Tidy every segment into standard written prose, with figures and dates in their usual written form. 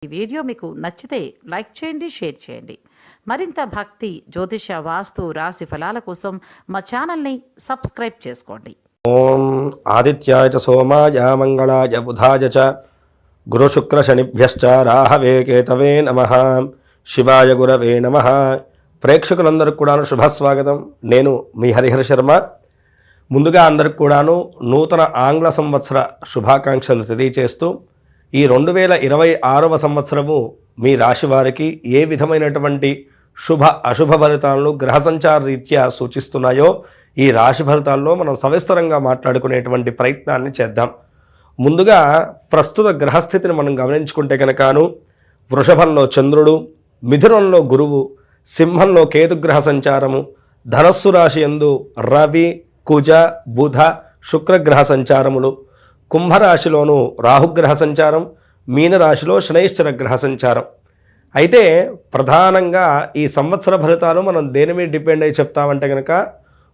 ఈ వీడియో మీకు నచ్చితే లైక్ చేయండి, షేర్ చేయండి. మరింత భక్తి, జ్యోతిష, వాస్తు, రాశి ఫలాల కోసం మా ఛానల్ని సబ్స్క్రైబ్ చేసుకోండి. ఓం ఆదిత్యాయ చ సోమాయ మంగళాయ బుధాయ చ గురు శుక్ర శనిభ్యశ్చ రాహవే కేతవే నమః. శివాయ గురవే నమః. ప్రేక్షకులందరికీ కూడాను శుభస్వాగతం. నేను మీ హరిహర శర్మ. ముందుగా అందరికి కూడాను నూతన ఆంగ్ల సంవత్సర శుభాకాంక్షలు తెలియచేస్తూ ఈ 2026వ సంవత్సరము మీ రాశి వారికి ఏ విధమైనటువంటి శుభ అశుభ ఫలితాలను గ్రహ సంచార రీత్యా సూచిస్తున్నాయో ఈ రాశి ఫలితాల్లో మనం సవిస్తరంగా మాట్లాడుకునేటువంటి ప్రయత్నాన్ని చేద్దాం. ముందుగా ప్రస్తుత గ్రహస్థితిని మనం గమనించుకుంటే కనుకను వృషభంలో చంద్రుడు, మిథునంలో గురువు, సింహంలో కేతుగ్రహ సంచారము, ధనస్సు రాశి యందు రవి, కుజ, బుధ, శుక్రగ్రహ సంచారములు, కుంభరాశిలోను రాహుగ్రహ సంచారం, మీనరాశిలో శనైశ్చర గ్రహ సంచారం. అయితే ప్రధానంగా ఈ సంవత్సర ఫలితాలు మనం దేని మీద డిపెండ్ అయి చెప్తామంటే కనుక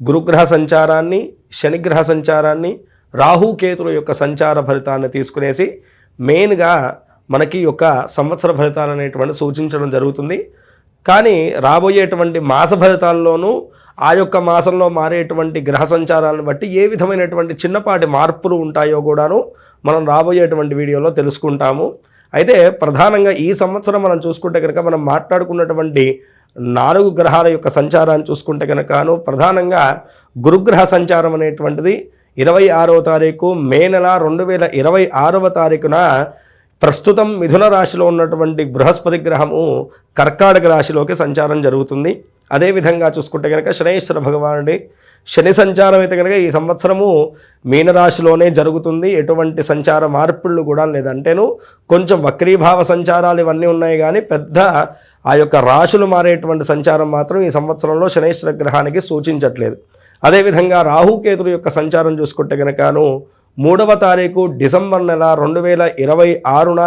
గురుగ్రహ సంచారాన్ని, శనిగ్రహ సంచారాన్ని, రాహుకేతుల యొక్క సంచార ఫలితాన్ని తీసుకునేసి మెయిన్గా మనకి యొక్క సంవత్సర ఫలితాలు అనేటువంటి సూచించడం జరుగుతుంది. కానీ రాబోయేటువంటి మాస ఫలితాల్లోనూ ఆ యొక్క మాసంలో మారేటువంటి గ్రహ సంచారాలను బట్టి ఏ విధమైనటువంటి చిన్నపాటి మార్పులు ఉంటాయో కూడాను మనం రాబోయేటువంటి వీడియోలో తెలుసుకుంటాము. అయితే ప్రధానంగా ఈ సంవత్సరం మనం చూసుకుంటే కనుక మనం మాట్లాడుకున్నటువంటి 4 గ్రహాల యొక్క సంచారాన్ని చూసుకుంటే కనుకను ప్రధానంగా గురుగ్రహ సంచారం అనేటువంటిది 26వ తారీఖు మే నెల 2026వ తారీఖున ప్రస్తుతం మిథున రాశిలో ఉన్నటువంటి బృహస్పతి గ్రహము కర్కాటక రాశిలోకి సంచారం జరుగుతుంది. అదేవిధంగా చూసుకుంటే కనుక శనైశ్వర భగవానుడి శని సంచారం అయితే కనుక ఈ సంవత్సరము మీనరాశిలోనే జరుగుతుంది. ఎటువంటి సంచార మార్పుళ్ళు కూడా లేదంటేను కొంచెం వక్రీభావ సంచారాలు ఇవన్నీ ఉన్నాయి, కానీ పెద్ద ఆ యొక్క రాశులు మారేటువంటి సంచారం మాత్రం ఈ సంవత్సరంలో శనైశ్వర గ్రహానికి సూచించట్లేదు. అదేవిధంగా రాహుకేతుల యొక్క సంచారం చూసుకుంటే కనుకను 3వ తారీఖు డిసెంబర్ నెల 2026న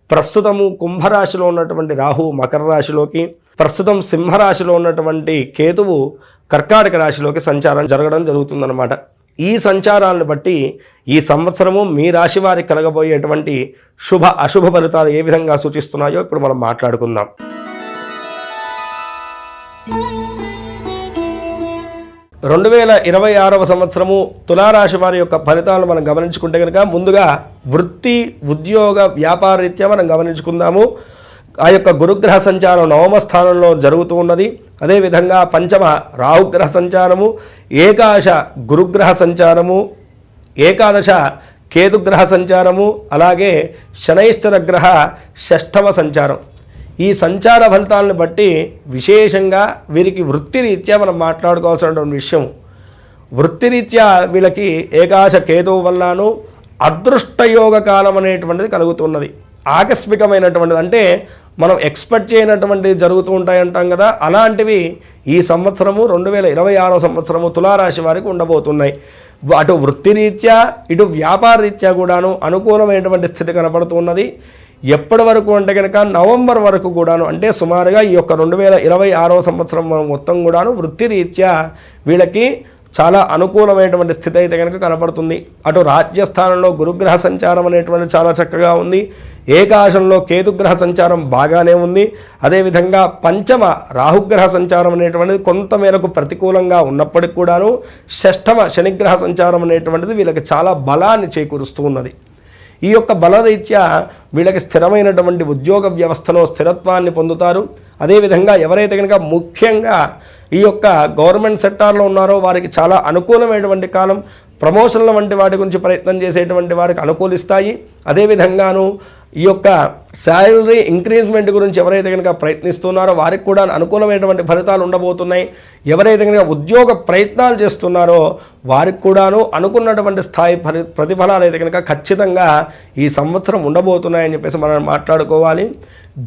ప్రస్తుతము కుంభరాశిలో ఉన్నటువంటి రాహు మకర రాశిలోకి, ప్రస్తుతం సింహరాశిలో ఉన్నటువంటి కేతువు కర్కాటక రాశిలోకి సంచారం జరగడం జరుగుతుందన్నమాట. ఈ సంచారాలను బట్టి ఈ సంవత్సరము మీ రాశి వారికి కలగబోయేటువంటి శుభ అశుభ ఫలితాలు ఏ విధంగా సూచిస్తున్నాయో ఇప్పుడు మనం మాట్లాడుకుందాం. 2026వ సంవత్సరము తులారాశి వారి యొక్క ఫలితాలను మనం గమనించుకుంటే కనుక ముందుగా వృత్తి, ఉద్యోగ, వ్యాపార రీత్యా మనం గమనించుకుందాము. ఆ యొక్క గురుగ్రహ సంచారం 9వ స్థానంలో జరుగుతూ ఉన్నది. అదేవిధంగా 5వ రాహుగ్రహ సంచారము, ఏకాదశ గురుగ్రహ సంచారము, ఏకాదశ కేతుగ్రహ సంచారము, అలాగే శనైశ్చర గ్రహ 6వ సంచారం. ఈ సంచార ఫలితాలను బట్టి విశేషంగా వీరికి వృత్తిరీత్యా మనం మాట్లాడుకోవాల్సినటువంటి విషయం, వృత్తిరీత్యా వీళ్ళకి ఏకాదశ కేతువు వల్లను అదృష్టయోగ కాలం అనేటువంటిది కలుగుతున్నది. ఆకస్మికమైనటువంటిది అంటే మనం ఎక్స్పెక్ట్ చేయనటువంటివి జరుగుతూ ఉంటాయంటాం కదా, అలాంటివి ఈ సంవత్సరము 2026వ సంవత్సరము తులారాశి వారికి ఉండబోతున్నాయి. అటు వృత్తిరీత్యా ఇటు వ్యాపార రీత్యా కూడాను అనుకూలమైనటువంటి స్థితి కనపడుతున్నది. ఎప్పటి వరకు అంటే కనుక నవంబర్ వరకు కూడాను, అంటే సుమారుగా ఈ యొక్క 2026వ సంవత్సరం మొత్తం కూడాను వృత్తిరీత్యా వీళ్ళకి చాలా అనుకూలమైనటువంటి స్థితి అయితే కనుక కనపడుతుంది. అటు రాజ్యస్థానంలో గురుగ్రహ సంచారం అనేటువంటి చాలా చక్కగా ఉంది. ఏకాదశంలో కేతుగ్రహ సంచారం బాగానే ఉంది. అదేవిధంగా 5వ రాహుగ్రహ సంచారం అనేటువంటిది కొంతమేరకు ప్రతికూలంగా ఉన్నప్పటికీ కూడాను 6వ శనిగ్రహ సంచారం అనేటువంటిది వీళ్ళకి చాలా బలాన్ని చేకూరుస్తూ ఉన్నది. ఈ యొక్క బలరీత్యా వీళ్ళకి స్థిరమైనటువంటి ఉద్యోగ వ్యవస్థలో స్థిరత్వాన్ని పొందుతారు. అదేవిధంగా ఎవరైతే కనుక ముఖ్యంగా ఈ యొక్క గవర్నమెంట్ సెక్టార్లో ఉన్నారో వారికి చాలా అనుకూలమైనటువంటి కాలం. ప్రమోషన్ల వంటి వాటి గురించి ప్రయత్నం చేసేటువంటి వారికి అనుకూలిస్తాయి. అదేవిధంగాను ఈ యొక్క శాలరీ ఇంక్రీజ్మెంట్ గురించి ఎవరైతే కనుక ప్రయత్నిస్తున్నారో వారికి కూడా అనుకూలమైనటువంటి ఫలితాలు ఉండబోతున్నాయి. ఎవరైతే కనుక ఉద్యోగ ప్రయత్నాలు చేస్తున్నారో వారికి కూడాను అనుకున్నటువంటి స్థాయి ప్రతిఫలాలు అయితే కనుక ఖచ్చితంగా ఈ సంవత్సరం ఉండబోతున్నాయని చెప్పేసి మనం మాట్లాడుకోవాలి.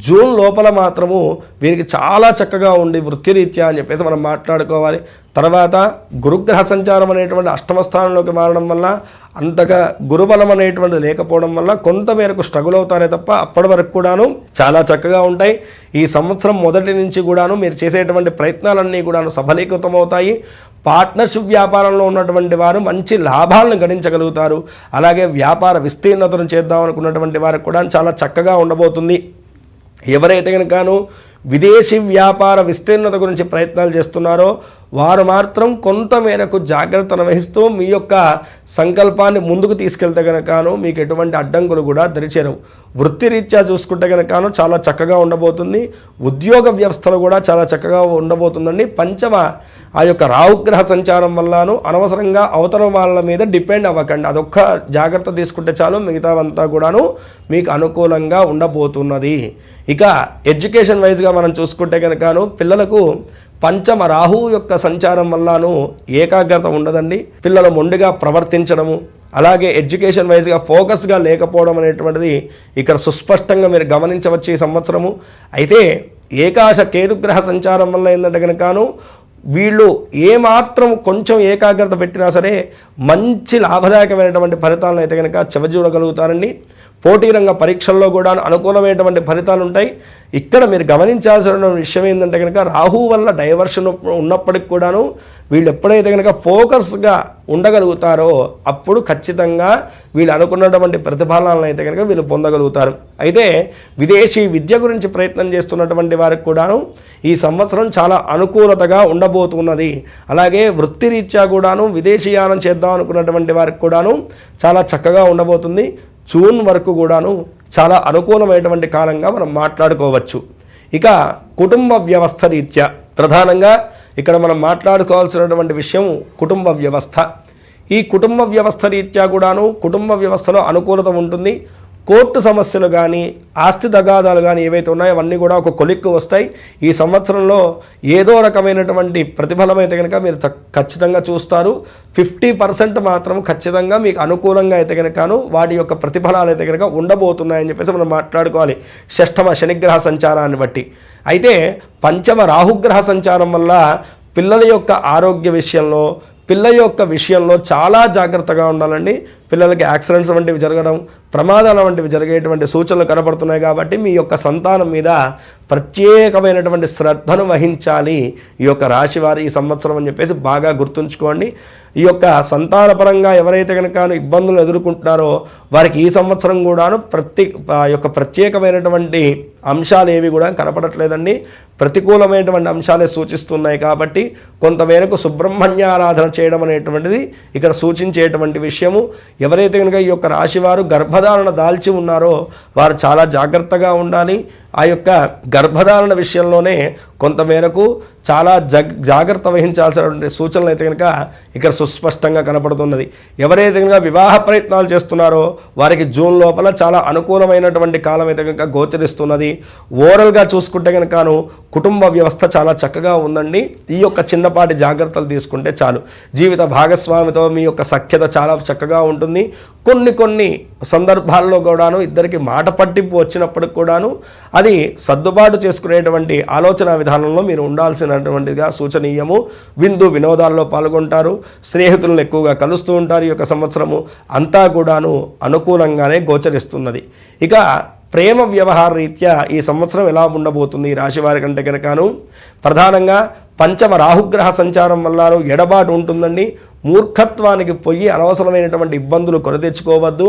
జూన్ లోపల మాత్రము వీరికి చాలా చక్కగా ఉండి వృత్తిరీత్యా అని చెప్పేసి మనం మాట్లాడుకోవాలి. తర్వాత గురుగ్రహ సంచారం అనేటువంటి 8వ స్థానంలోకి మారడం వల్ల అంతగా గురుబలం అనేటువంటిది లేకపోవడం వల్ల కొంతమేరకు స్ట్రగుల్ అవుతారే తప్ప అప్పటి వరకు కూడాను చాలా చక్కగా ఉంటాయి. ఈ సంవత్సరం మొదటి నుంచి కూడాను మీరు చేసేటువంటి ప్రయత్నాలన్నీ కూడాను సఫలీకృతం అవుతాయి. పార్ట్నర్షిప్ వ్యాపారంలో ఉన్నటువంటి వారు మంచి లాభాలను గణించగలుగుతారు. అలాగే వ్యాపార విస్తీర్ణతను చేద్దాం అనుకున్నటువంటి వారికి కూడా చాలా చక్కగా ఉండబోతుంది. ఎవరైతే కనుకను విదేశీ వ్యాపార విస్తీర్ణత గురించి ప్రయత్నాలు చేస్తున్నారో వారు మాత్రం కొంత మేరకు జాగ్రత్తను వహిస్తూ మీ యొక్క సంకల్పాన్ని ముందుకు తీసుకెళ్తే కనుకను మీకు ఎటువంటి అడ్డంకులు కూడా దరిచేరవు. వృత్తిరీత్యా చూసుకుంటే కనుకను చాలా చక్కగా ఉండబోతుంది. ఉద్యోగ వ్యవస్థలో కూడా చాలా చక్కగా ఉండబోతుందండి. పంచమ ఆ యొక్క రాహుగ్రహ సంచారం వల్లను అనవసరంగా అవతల వాళ్ళ మీద డిపెండ్ అవ్వకండి. అదొక్క జాగ్రత్త తీసుకుంటే చాలు, మిగతావంతా కూడాను మీకు అనుకూలంగా ఉండబోతున్నది. ఇక ఎడ్యుకేషన్ వైజ్గా మనం చూసుకుంటే కనుకను పిల్లలకు పంచమ రాహువు యొక్క సంచారం వల్లను ఏకాగ్రత ఉండదండి. పిల్లలు మొండిగా ప్రవర్తించడము, అలాగే ఎడ్యుకేషన్ వైజ్గా ఫోకస్గా లేకపోవడం అనేటువంటిది ఇక్కడ సుస్పష్టంగా మీరు గమనించవచ్చు ఈ సంవత్సరము. అయితే ఏకాశ కేతుగ్రహ సంచారం వల్ల ఏంటంటే కనుకను వీళ్ళు ఏమాత్రం కొంచెం ఏకాగ్రత పెట్టినా సరే మంచి లాభదాయకమైనటువంటి ఫలితాలను అయితే కనుక చెవజూడగలుగుతారండి. పోటీ రంగ పరీక్షల్లో కూడా అనుకూలమైనటువంటి ఫలితాలు ఉంటాయి. ఇక్కడ మీరు గమనించాల్సిన విషయం ఏంటంటే కనుక రాహు వల్ల డైవర్షన్ ఉన్నప్పటికి కూడాను వీళ్ళు ఎప్పుడైతే కనుక ఫోకస్గా ఉండగలుగుతారో అప్పుడు ఖచ్చితంగా వీళ్ళు అనుకున్నటువంటి ప్రతిఫలాలను అయితే కనుక వీళ్ళు పొందగలుగుతారు. అయితే విదేశీ విద్య గురించి ప్రయత్నం చేస్తున్నటువంటి వారికి కూడాను ఈ సంవత్సరం చాలా అనుకూలతగా ఉండబోతున్నది. అలాగే వృత్తిరీత్యా కూడాను విదేశీయానం చేద్దాం అనుకున్నటువంటి వారికి కూడాను చాలా చక్కగా ఉండబోతుంది. జూన్ వరకు కూడాను చాలా అనుకూలమైనటువంటి కాలంగా మనం మాట్లాడుకోవచ్చు. ఇక కుటుంబ వ్యవస్థ రీత్యా ప్రధానంగా ఇక్కడ మనం మాట్లాడుకోవాల్సినటువంటి విషయం కుటుంబ వ్యవస్థ. ఈ కుటుంబ వ్యవస్థ రీత్యా కూడాను కుటుంబ వ్యవస్థలో అనుకూలత ఉంటుంది. కోర్టు సమస్యలు కానీ ఆస్తి తగాదాలు కానీ ఏవైతే ఉన్నాయో అవన్నీ కూడా ఒక కొలిక్కు వస్తాయి. ఈ సంవత్సరంలో ఏదో రకమైనటువంటి ప్రతిఫలం అయితే కనుక మీరు ఖచ్చితంగా చూస్తారు. 50% మాత్రం ఖచ్చితంగా మీకు అనుకూలంగా అయితే కనుకను వాటి యొక్క ప్రతిఫలాలు అయితే కనుక ఉండబోతున్నాయని చెప్పేసి మనం మాట్లాడుకోవాలి షష్ఠమ శనిగ్రహ సంచారాన్ని బట్టి. అయితే పంచమ రాహుగ్రహ సంచారం వల్ల పిల్లల యొక్క ఆరోగ్య విషయంలో చాలా జాగ్రత్తగా ఉండాలండి. పిల్లలకి యాక్సిడెంట్స్ వంటివి జరగడం, ప్రమాదాల వంటివి జరిగేటువంటి సూచనలు కనబడుతున్నాయి. కాబట్టి మీ యొక్క సంతానం మీద ప్రత్యేకమైనటువంటి శ్రద్ధను వహించాలి ఈ యొక్క రాశివారి ఈ సంవత్సరం అని చెప్పేసి బాగా గుర్తుంచుకోండి. ఈ యొక్క సంతానపరంగా ఎవరైతే కనుక ఇబ్బందులు ఎదుర్కొంటున్నారో వారికి ఈ సంవత్సరం కూడాను ప్రత్యేకమైనటువంటి అంశాలు ఏవి కూడా కనపడట్లేదండి. ప్రతికూలమైనటువంటి అంశాలే సూచిస్తున్నాయి. కాబట్టి కొంతమేరకు సుబ్రహ్మణ్య ఆరాధన చేయడం అనేటువంటిది ఇక్కడ సూచించేటువంటి విషయము. ఎవరైతే కనుక ఈ యొక్క రాశివారు గర్భధారణ దాల్చి ఉన్నారో వారు చాలా జాగ్రత్తగా ఉండాలి. ఆ యొక్క గర్భధారణ విషయంలోనే కొంతమేరకు చాలా జాగ్రత్త వహించాల్సినటువంటి సూచనలు అయితే కనుక ఇక్కడ సుస్పష్టంగా కనపడుతున్నది. ఎవరైతే కనుక వివాహ ప్రయత్నాలు చేస్తున్నారో వారికి జూన్ లోపల చాలా అనుకూలమైనటువంటి కాలం అయితే కనుక గోచరిస్తున్నది. ఓవరాల్గా చూసుకుంటే కనుకను కుటుంబ వ్యవస్థ చాలా చక్కగా ఉందండి. ఈ యొక్క చిన్నపాటి జాగ్రత్తలు తీసుకుంటే చాలు. జీవిత భాగస్వామితో మీ యొక్క సఖ్యత చాలా చక్కగా ఉంటుంది. కొన్ని సందర్భాల్లో కూడాను ఇద్దరికి మాట పట్టింపు వచ్చినప్పటికి కూడాను అది సర్దుబాటు చేసుకునేటువంటి ఆలోచన విధానంలో మీరు ఉండాల్సినటువంటిదిగా సూచనీయము. విందు వినోదాల్లో పాల్గొంటారు. స్నేహితులను ఎక్కువగా కలుస్తూ ఉంటారు. ఈ యొక్క సంవత్సరము అంతా కూడాను అనుకూలంగానే గోచరిస్తున్నది. ఇక ప్రేమ వ్యవహార రీత్యా ఈ సంవత్సరం ఎలా ఉండబోతుంది ఈ రాశి వారి కంటే కనుకను ప్రధానంగా పంచమ రాహుగ్రహ సంచారం వల్ల ఎడబాటు ఉంటుందండి. మూర్ఖత్వానికి పోయి అనవసరమైనటువంటి ఇబ్బందులు కొని తెచ్చుకోవద్దు.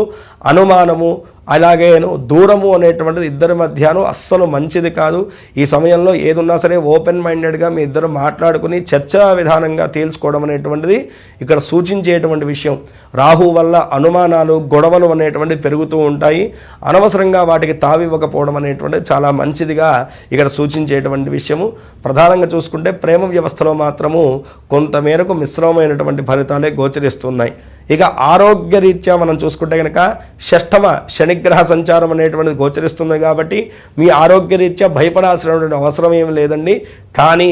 అనుమానము అలాగే దూరము అనేటువంటిది ఇద్దరి మధ్యను అస్సలు మంచిది కాదు. ఈ సమయంలో ఏదున్నా సరే ఓపెన్ మైండెడ్గా మీ ఇద్దరు మాట్లాడుకుని చర్చా విధానంగా తేల్చుకోవడం అనేటువంటిది ఇక్కడ సూచించేటువంటి విషయం. రాహు వల్ల అనుమానాలు గొడవలు అనేటువంటివి పెరుగుతూ ఉంటాయి. అనవసరంగా వాటికి తావివ్వకపోవడం అనేటువంటిది చాలా మంచిదిగా ఇక్కడ సూచించేటువంటి విషయము. ప్రధానంగా చూసుకుంటే ప్రేమ వ్యవస్థలో మాత్రము కొంతమేరకు మిశ్రమమైనటువంటి ఫలితాలే గోచరిస్తున్నాయి. ఇక ఆరోగ్య రీత్యా మనం చూసుకుంటే కనుక షష్ఠమ శనిగ్రహ సంచారం అనేటువంటిది గోచరిస్తుంది. కాబట్టి మీ ఆరోగ్య రీత్యా భయపడాల్సినటువంటి అవసరం ఏమి లేదండి. కానీ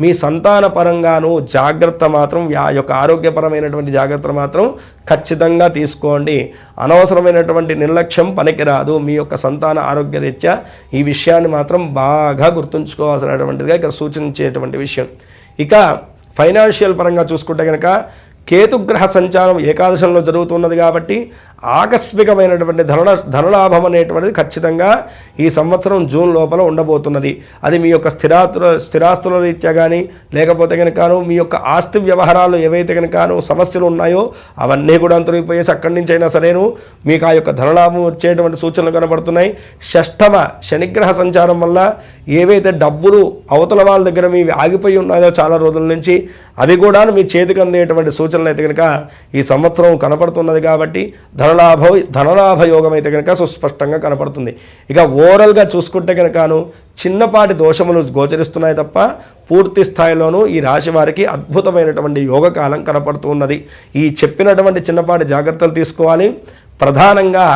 మీ సంతాన పరంగాను జాగ్రత్త మాత్రం ఆ యొక్క ఆరోగ్యపరమైనటువంటి జాగ్రత్త మాత్రం ఖచ్చితంగా తీసుకోండి. అనవసరమైనటువంటి నిర్లక్ష్యం పనికిరాదు. మీ యొక్క సంతాన ఆరోగ్య రీత్యా ఈ విషయాన్ని మాత్రం బాగా గుర్తుంచుకోవాల్సినటువంటిదిగా ఇక్కడ సూచించేటువంటి విషయం. ఇక ఫైనాన్షియల్ పరంగా చూసుకుంటే కనుక కేతుగ్రహ సంచారం ఏకాదశంలో జరుగుతున్నది. కాబట్టి ఆకస్మికమైనటువంటి ధనలాభం అనేటువంటిది ఖచ్చితంగా ఈ సంవత్సరం జూన్ లోపల ఉండబోతున్నది. అది మీ యొక్క స్థిరాస్తుల రీత్యా కానీ, లేకపోతే కనుకను మీ యొక్క ఆస్తి వ్యవహారాలు ఏవైతే కనుకను సమస్యలు ఉన్నాయో అవన్నీ కూడా తొలగిపోయేసి అక్కడి నుంచి అయినా సరేను మీకు ఆ యొక్క ధనలాభం వచ్చేటువంటి సూచనలు కనబడుతున్నాయి. షష్ఠమ శనిగ్రహ సంచారం వల్ల ఏవైతే డబ్బులు అవతల వాళ్ళ దగ్గర మీ ఆగిపోయి ఉన్నాయో చాలా రోజుల నుంచి అవి కూడా మీ చేతికి అందేటువంటి సూచనలు అయితే కనుక ఈ సంవత్సరం కనపడుతున్నది. కాబట్టి ధనలాభ యోగం అయితే కనుక సుస్పష్టంగా కనపడుతుంది. ఇక ఓవరాల్గా చూసుకుంటే కనుకను చిన్నపాటి దోషములు గోచరిస్తున్నాయి తప్ప పూర్తి స్థాయిలోనూ ఈ రాశి వారికి అద్భుతమైనటువంటి యోగకాలం కనపడుతూ ఉన్నది. ఈ చెప్పినటువంటి చిన్నపాటి జాగ్రత్తలు తీసుకోవాలి. ప్రధానంగా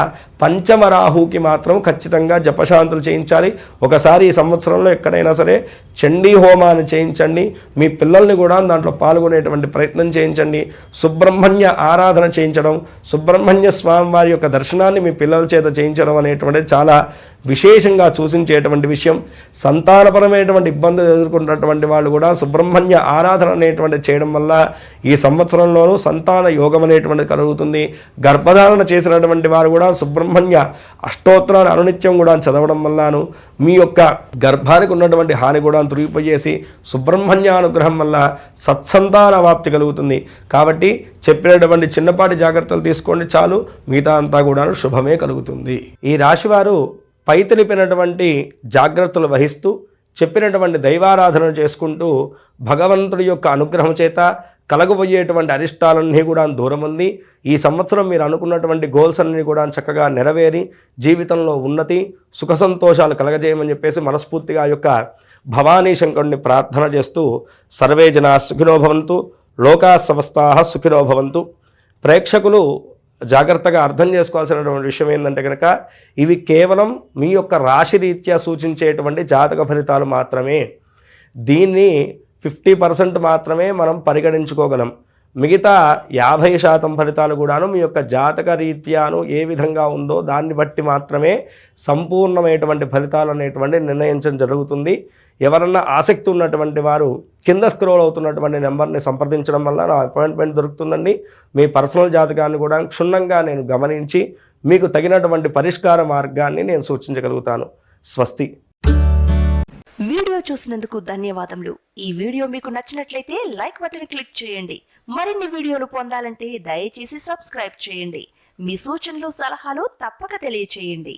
పంచమ రాహుకి మాత్రం ఖచ్చితంగా జపశాంతులు చేయించాలి. ఒకసారి ఈ సంవత్సరంలో ఎక్కడైనా సరే చండీ హోమాన్ని చేయించండి. మీ పిల్లల్ని కూడా దాంట్లో పాల్గొనేటువంటి ప్రయత్నం చేయించండి. సుబ్రహ్మణ్య ఆరాధన చేయించడం, సుబ్రహ్మణ్య స్వామి వారి యొక్క దర్శనాన్ని మీ పిల్లల చేత చేయించడం అనేటువంటిది చాలా విశేషంగా సూచించేటువంటి విషయం. సంతానపరమైనటువంటి ఇబ్బందులు ఎదుర్కొన్నటువంటి వాళ్ళు కూడా సుబ్రహ్మణ్య ఆరాధన అనేటువంటిది చేయడం వల్ల ఈ సంవత్సరంలోనూ సంతాన యోగం అనేటువంటిది కలుగుతుంది. గర్భధారణ చేసినటువంటి వారు కూడా సుబ్రహ్మణ్య అష్టోత్తరాలు అనునిత్యం కూడా చదవడం వల్లను మీ యొక్క గర్భానికి ఉన్నటువంటి హాని కూడా తొలగిపోయేసి సుబ్రహ్మణ్య అనుగ్రహం వల్ల సత్సంతాన వాప్తి కలుగుతుంది. కాబట్టి చెప్పినటువంటి చిన్నపాటి జాగ్రత్తలు తీసుకోండి చాలు, మిగతా అంతా కూడా శుభమే కలుగుతుంది. ఈ రాశివారు పై తెలిపినటువంటి జాగ్రత్తలు వహిస్తూ చెప్పినటువంటి దైవారాధన చేసుకుంటూ భగవంతుడి యొక్క అనుగ్రహం చేత కలగబోయేటువంటి అరిష్టాలన్నీ కూడా దూరం ఉంది. ఈ సంవత్సరం మీరు అనుకున్నటువంటి గోల్స్ అన్నీ కూడా చక్కగా నెరవేరి జీవితంలో ఉన్నతి సుఖ సంతోషాలు కలగజేయమని చెప్పేసి మనస్ఫూర్తిగా ఆ యొక్క భవానీ శంకరుడిని ప్రార్థన చేస్తూ సర్వే జనా సుఖినో భవంతు, లోకా సమస్తాః సుఖినో భవంతు. ప్రేక్షకులు జాగ్రత్తగా అర్థం చేసుకోవాల్సినటువంటి విషయం ఏంటంటే కనుక ఇవి కేవలం మీ యొక్క రాశి రీత్యా సూచించేటువంటి జాతక ఫలితాలు మాత్రమే. దీన్ని 50% మాత్రమే మనం పరిగణించుకోగలం. మిగతా 50% ఫలితాలు కూడాను మీ యొక్క జాతక రీత్యాను ఏ విధంగా ఉందో దాన్ని బట్టి మాత్రమే సంపూర్ణమైనటువంటి ఫలితాలు అనేటువంటి నిర్ణయించడం జరుగుతుంది. ఎవరన్నా ఆసక్తి ఉన్నటువంటి వారు కింద స్క్రోల్ అవుతున్నటువంటి నెంబర్ని సంప్రదించడం వల్ల నా అపాయింట్మెంట్ దొరుకుతుందండి. మీ పర్సనల్ జాతకాన్ని కూడా క్షుణ్ణంగా నేను గమనించి మీకు తగినటువంటి పరిష్కార మార్గాన్ని నేను సూచించగలుగుతాను. స్వస్తి. వీడియో చూసినందుకు ధన్యవాదములు. ఈ వీడియో మీకు నచ్చినట్లయితే లైక్ బటన్ క్లిక్ చేయండి. మరిన్ని వీడియోలు పొందాలంటే దయచేసి సబ్స్క్రైబ్ చేయండి. మీ సూచనలు సలహాలు తప్పక తెలియచేయండి.